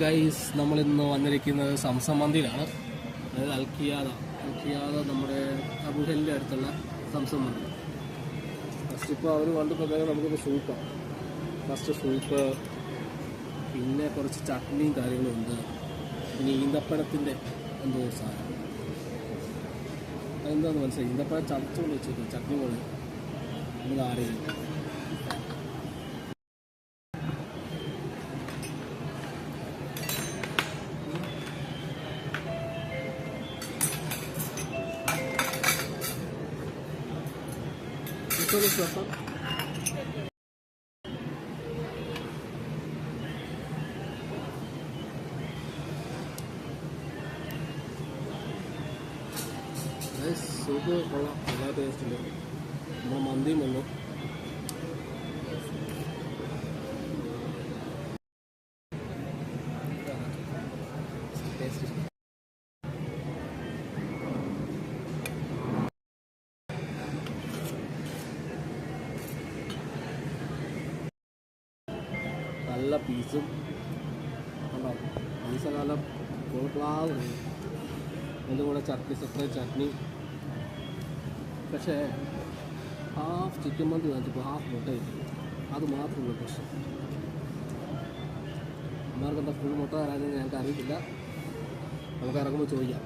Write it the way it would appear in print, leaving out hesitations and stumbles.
Guys, നമ്മളിന്ന് വന്നിരിക്കുന്നത് Zamzam മന്തിയിലാണ്. അതായത് അൽക്കിയാദ നമ്മുടെ അബുഹലിൻ്റെ അടുത്തുള്ള സംസം മന്തി. ഫസ്റ്റ് ഇപ്പോൾ അവർ കണ്ടപ്പോഴത്തേക്കും നമുക്കൊന്ന് സൂപ്പാണ്. ഫസ്റ്റ് സൂപ്പ്, പിന്നെ കുറച്ച് ചട്നിയും കാര്യങ്ങളും ഉണ്ട്. പിന്നെ ഈന്തപ്പഴത്തിൻ്റെ എന്തോ സാധനം, അതെന്താണെന്ന് മനസ്സിലായി. ഈന്തപ്പഴം ചതച്ചുകൊണ്ട് വെച്ചിട്ട് ചട്നി പോലെ നമ്മൾ ആരെയും സൂപ്പ് കൊള്ളാം, എല്ലാ ടേസ്റ്റില്ല. നമ്മൾ മന്തിയും വന്നു. നല്ല പീസും ഉണ്ടാവും. പീസൊക്കെ നല്ല കോളാതെ അതിൻ്റെ കൂടെ ചട്നി, സെപ്പറേറ്റ് ചട്നി. പക്ഷേ ഹാഫ് ചിക്കൻ മന്തി വാങ്ങിച്ചപ്പോൾ ഹാഫ് മുട്ട കിട്ടി. അത് മാത്രമുള്ള പ്രശ്നം. അമ്മമാർക്ക് എന്താ ഫുൾ മുട്ട തരാമെന്ന് ഞങ്ങൾക്ക് അറിയത്തില്ല. നമുക്ക് ഇറങ്ങുമ്പോൾ ചോദിക്കാം.